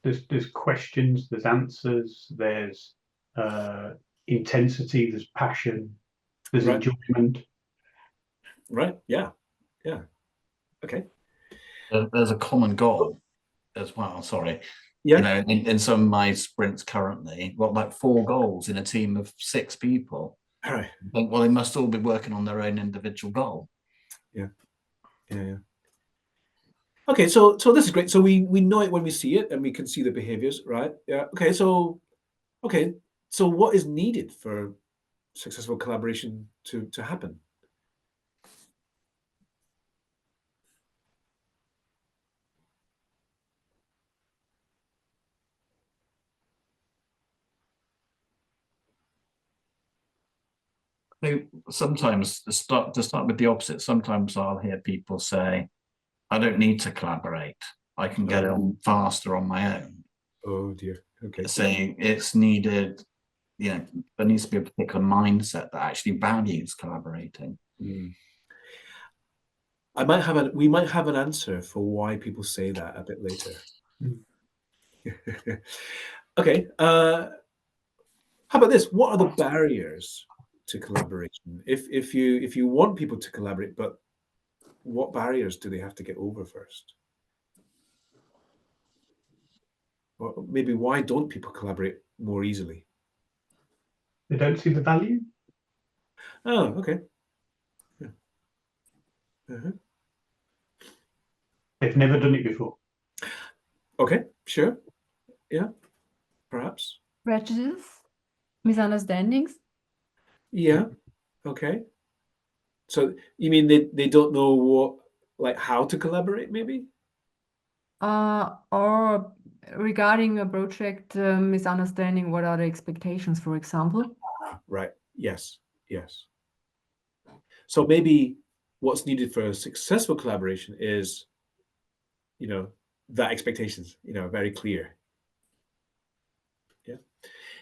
There's questions, there's answers, there's intensity, there's passion, there's Right. enjoyment. Right. Yeah. Okay. There's a common goal as well. Sorry. Yeah. You know, in some of my sprints currently, got like 4 goals in a team of 6 people. All right. I think, well, they must all be working on their own individual goal. Yeah. Okay, so this is great. So we know it when we see it, and we can see the behaviors, right? Yeah. Okay, so what is needed for successful collaboration to happen? So sometimes to start with the opposite, sometimes I'll hear people say, I don't need to collaborate. I can get it on faster on my own. Oh dear. Okay. Saying it's needed, there needs to be a particular mindset that actually values collaborating. We might have an answer for why people say that a bit later. Okay. How about this? What are the barriers to collaboration? If you want people to collaborate, but what barriers do they have to get over first? Or maybe why don't people collaborate more easily? They don't see the value. Oh, okay. Yeah. They've never done it before. Okay, sure. Yeah, perhaps. Prejudice, misunderstandings. Yeah. Okay. So you mean they don't know how to collaborate, maybe? Or regarding a project, misunderstanding what are the expectations, for example. Right. Yes. So maybe what's needed for a successful collaboration is, that expectations, very clear.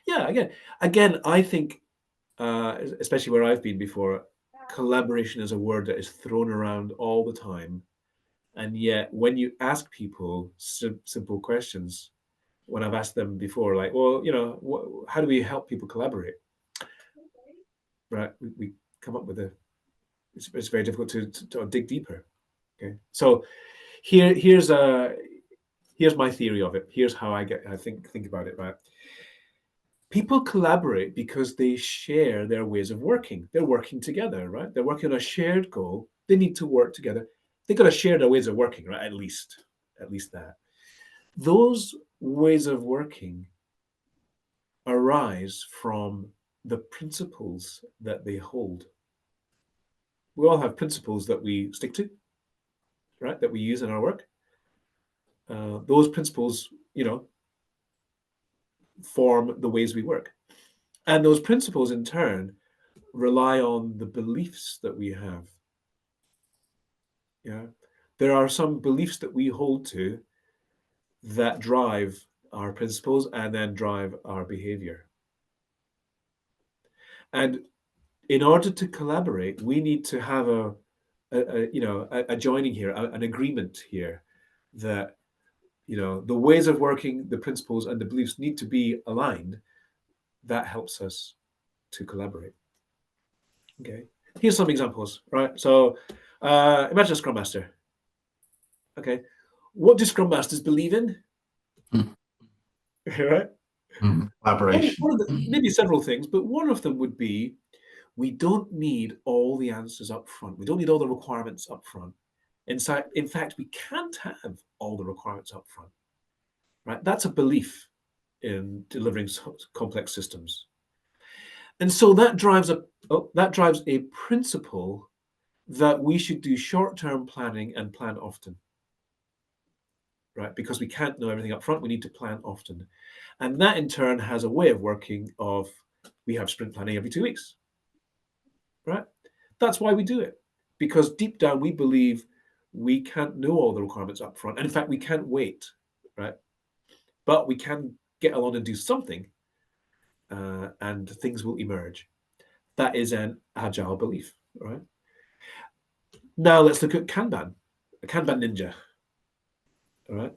Yeah. Again, I think, especially where I've been before, collaboration is a word that is thrown around all the time. And yet, when you ask people simple questions, when I've asked them before, like, well, how do we help people collaborate? Right, we come up with it's very difficult to dig deeper. Okay, so here's my theory of it. Here's how I think about it. Right, people collaborate because they share their ways of working. They're working together, right? They're working on a shared goal. They need to work together. They've got to share their ways of working, right? At least that. Those ways of working arise from the principles that they hold. We all have principles that we stick to, right? That we use in our work. Those principles, form the ways we work. And those principles, in turn, rely on the beliefs that we have. Yeah, there are some beliefs that we hold to that drive our principles and then drive our behavior. And in order to collaborate, we need to have a joining here, an agreement here, that the ways of working, the principles and the beliefs need to be aligned. That helps us to collaborate. Okay, here's some examples, right? So imagine a Scrum Master. Okay, what do Scrum Masters believe in? Right? Collaboration. Maybe several things, but one of them would be, we don't need all the answers up front. We don't need all the requirements up front. In fact, we can't have all the requirements up front. Right? That's a belief in delivering complex systems. And so that drives a principle that we should do short-term planning and plan often. Right? Because we can't know everything up front, we need to plan often. And that in turn has a way of working of, we have sprint planning every 2 weeks. Right? That's why we do it. Because deep down we believe we can't know all the requirements up front. And in fact, we can't wait, right? But we can get along and do something, and things will emerge. That is an agile belief, right? Now let's look at Kanban, a Kanban ninja, all right?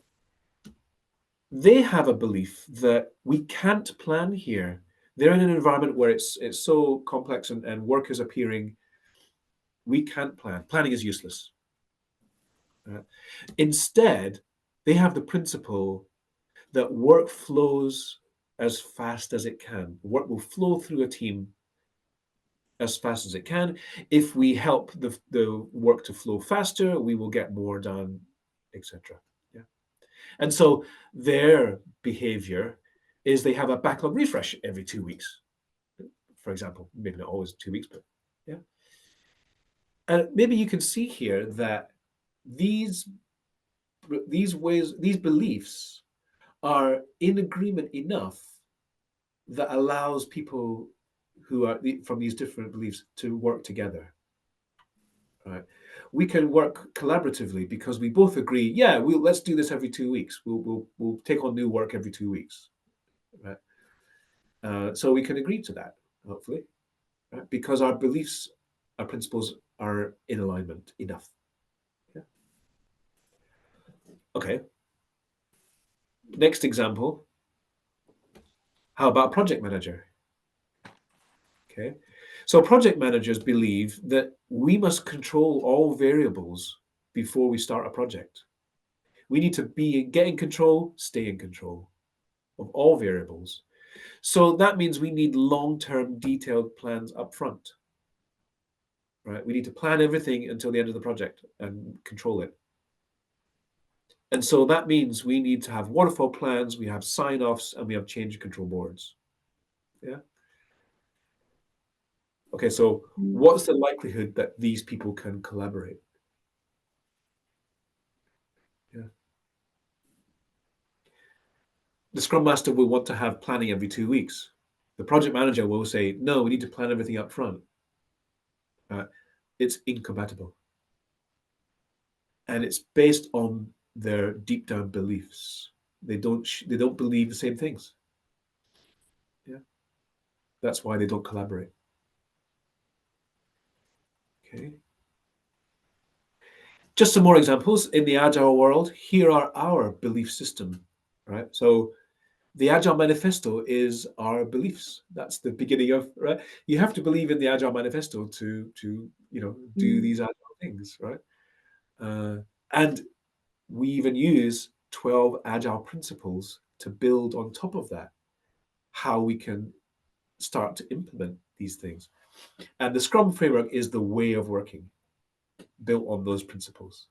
They have a belief that we can't plan here. They're in an environment where it's so complex and work is appearing. We can't plan. Planning is useless. Right? Instead, they have the principle that work flows as fast as it can. Work will flow through a team as fast as it can. If we help the work to flow faster, we will get more done, etc. Yeah. And so their behavior is they have a backlog refresh every 2 weeks, for example. Maybe not always 2 weeks, but yeah. And maybe you can see here that these beliefs are in agreement enough that allows people who are from these different beliefs to work together. Right? We can work collaboratively because we both agree, yeah, let's do this every 2 weeks. We'll take on new work every 2 weeks. Right? So we can agree to that, hopefully, right? Because our beliefs, our principles are in alignment enough. Yeah. Okay. Next example. How about a project manager? Okay. So project managers believe that we must control all variables before we start a project. We need to get in control, stay in control of all variables. So that means we need long-term detailed plans up front. Right? We need to plan everything until the end of the project and control it. And so that means we need to have waterfall plans, we have sign-offs, and we have change control boards. Yeah. Okay, so what's the likelihood that these people can collaborate? Yeah. The Scrum Master will want to have planning every 2 weeks. The project manager will say, no, we need to plan everything up front. It's incompatible. And it's based on their deep down beliefs. They don't believe the same things. Yeah. That's why they don't collaborate. Okay. Just some more examples in the Agile world. Here are our belief system, right? So the Agile Manifesto is our beliefs. That's the beginning of, right? You have to believe in the Agile Manifesto to do these Agile things, right? And we even use 12 Agile principles to build on top of that, how we can start to implement these things. And the Scrum framework is the way of working built on those principles.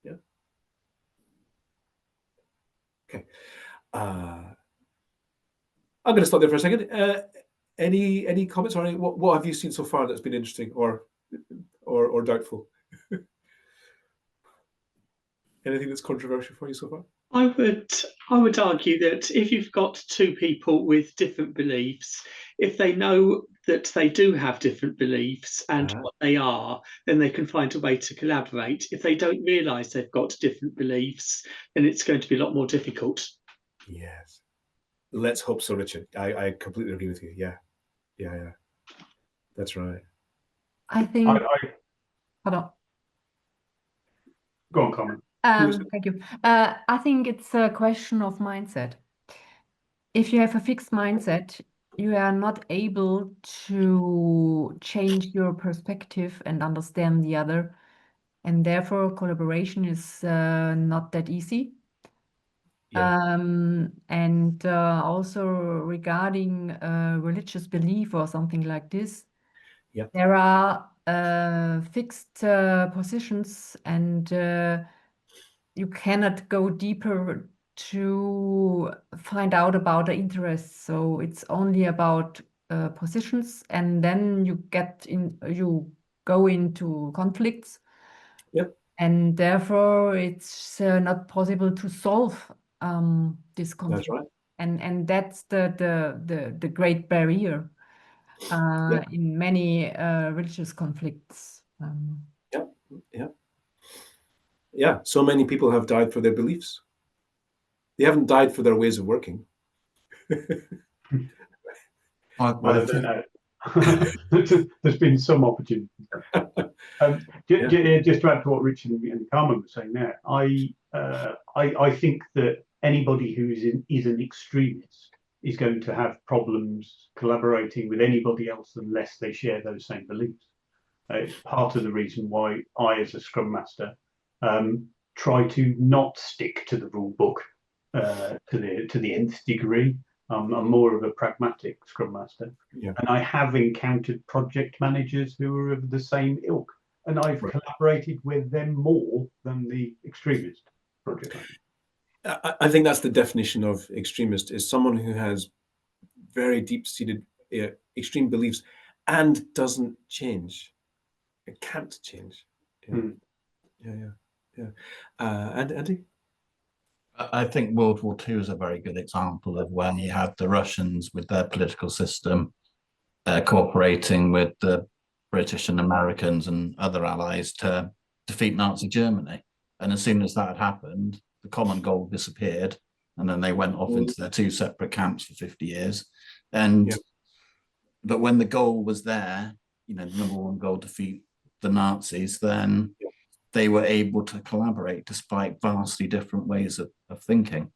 Yeah. Okay. I'm going to stop there for a second. Any comments on what have you seen so far that's been interesting or doubtful? Anything that's controversial for you so far? I would argue that if you've got two people with different beliefs, if they know that they do have different beliefs and what they are, then they can find a way to collaborate. If they don't realise they've got different beliefs, then it's going to be a lot more difficult. Yes. Let's hope so, Richard. I completely agree with you. Yeah. That's right. I think. Pardon. Go on, Carmen. Thank you. I think it's a question of mindset. If you have a fixed mindset, you are not able to change your perspective and understand the other, and therefore collaboration is not that easy. Yeah. And also regarding religious belief or something like this, Yeah. there are fixed positions, and you cannot go deeper to find out about the interests. So it's only about positions, and then you go into conflicts. Yep. And therefore it's not possible to solve this conflict. That's right. And that's the great barrier in many religious conflicts. Yeah. So many people have died for their beliefs. They haven't died for their ways of working. I don't know. There's been some opportunity. Just to add to what Richard and Carmen were saying there, I think that anybody who is an extremist is going to have problems collaborating with anybody else unless they share those same beliefs. It's part of the reason why I, as a Scrum Master, try to not stick to the rule book to the nth degree. I'm more of a pragmatic Scrum Master, and I have encountered project managers who are of the same ilk, and I've collaborated with them more than the extremist project manager. I think that's the definition of extremist, is someone who has very deep-seated extreme beliefs and doesn't change. It can't change. Yeah. And Andy? I think World War II is a very good example of when you had the Russians with their political system cooperating with the British and Americans and other allies to defeat Nazi Germany. And as soon as that had happened, the common goal disappeared, and then they went off into their two separate camps for 50 years. But when the goal was there, the number one goal, defeat the Nazis, then they were able to collaborate despite vastly different ways of thinking.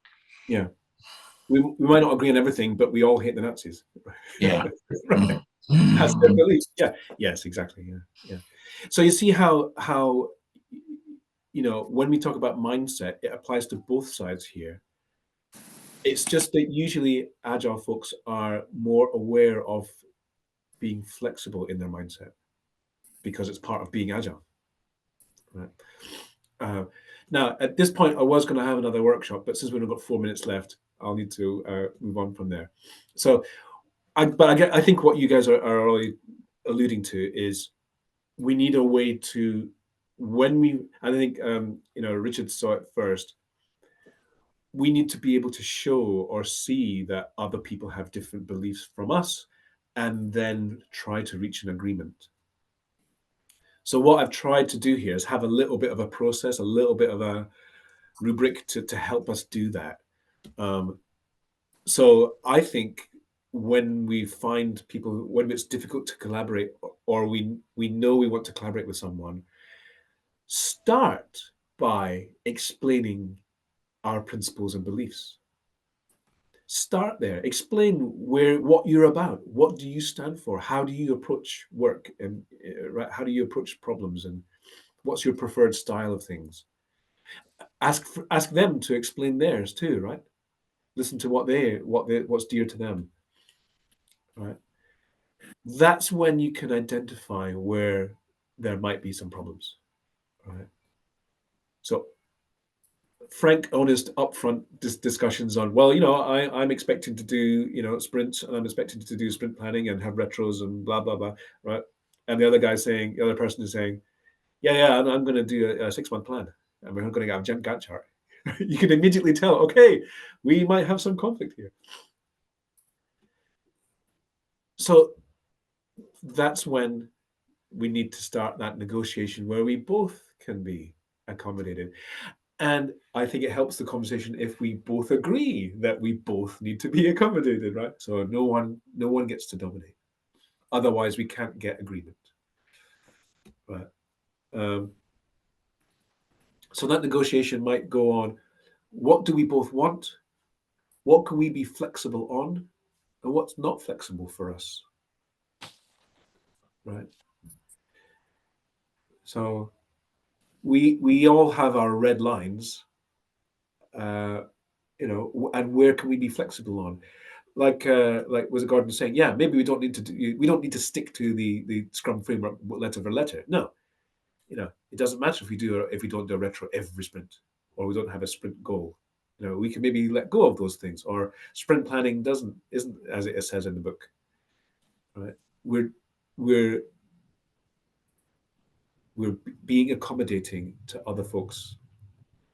Yeah. We might not agree on everything, but we all hate the Nazis. Yeah. That's their belief. Yeah. Yes, exactly. Yeah. So you see how when we talk about mindset, it applies to both sides here. It's just that usually Agile folks are more aware of being flexible in their mindset because it's part of being Agile. Right. Now, at this point, I was going to have another workshop, but since we've only got 4 minutes left, I'll need to move on from there. So, I think what you guys are already alluding to is we need a way to, I think, Richard saw it first. We need to be able to show or see that other people have different beliefs from us and then try to reach an agreement. So what I've tried to do here is have a little bit of a process, a little bit of a rubric to help us do that. So I think when we find people, when it's difficult to collaborate, or we know we want to collaborate with someone, start by explaining our principles and beliefs. Start there. Explain what you're about. What do you stand for? How do you approach work, and how do you approach problems, and what's your preferred style of things? Ask them to explain theirs too, right? Listen to what's dear to them, right? That's when you can identify where there might be some problems, right? So frank, honest, upfront discussions on, well, I'm expecting to do, sprints, and I'm expecting to do sprint planning and have retros and blah, blah, blah, right? And the other person is saying, yeah, I'm going to do a 6-month plan, and we're going to have a Gantt chart. You can immediately tell, okay, we might have some conflict here. So that's when we need to start that negotiation where we both can be accommodated. And I think it helps the conversation if we both agree that we both need to be accommodated, right? So no one gets to dominate. Otherwise, we can't get agreement, right? So that negotiation might go on, what do we both want? What can we be flexible on? And what's not flexible for us, right? So we all have our red lines, and where can we be flexible on? Like was it Gordon saying, yeah, maybe we don't need to stick to the Scrum framework letter for letter. No, it doesn't matter if we don't do a retro every sprint, or we don't have a sprint goal. We can maybe let go of those things, or sprint planning isn't as it says in the book. Right? We're being accommodating to other folks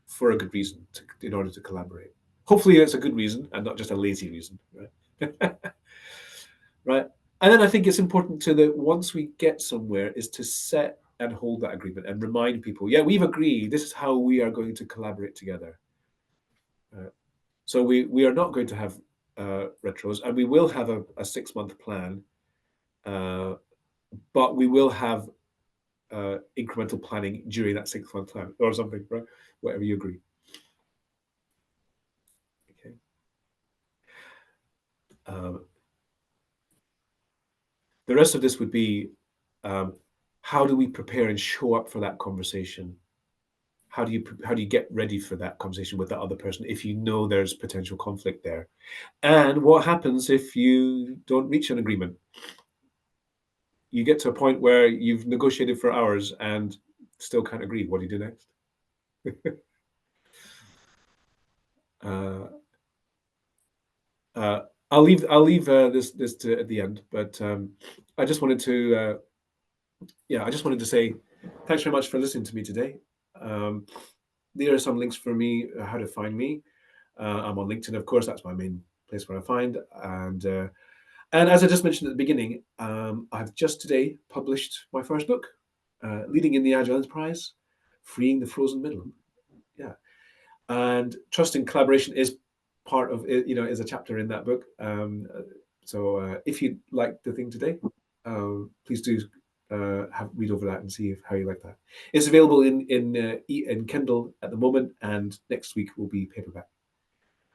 for a good reason, in order to collaborate. Hopefully it's a good reason and not just a lazy reason, right? Right. And then I think it's important that once we get somewhere is to set and hold that agreement and remind people, yeah, we've agreed, this is how we are going to collaborate together. So we are not going to have retros, and we will have a 6-month plan, but we will have incremental planning during that 6-month plan or something, right? Whatever you agree. Okay. The rest of this would be, how do we prepare and show up for that conversation? How do you get ready for that conversation with the other person if you know there's potential conflict there? And what happens if you don't reach an agreement? You get to a point where you've negotiated for hours and still can't agree. What do you do next? I'll leave this to at the end, but I just wanted to say thanks very much for listening to me today. There are some links for me, how to find me. I'm on LinkedIn, of course. That's my main place where I find. And as I just mentioned at the beginning, I've just today published my first book, Leading in the Agile Enterprise, Freeing the Frozen Middle. Yeah. And trust and collaboration is part of it, is a chapter in that book. So if you like the thing today, please do read over that and see how you like that. It's available in Kindle at the moment, and next week will be paperback.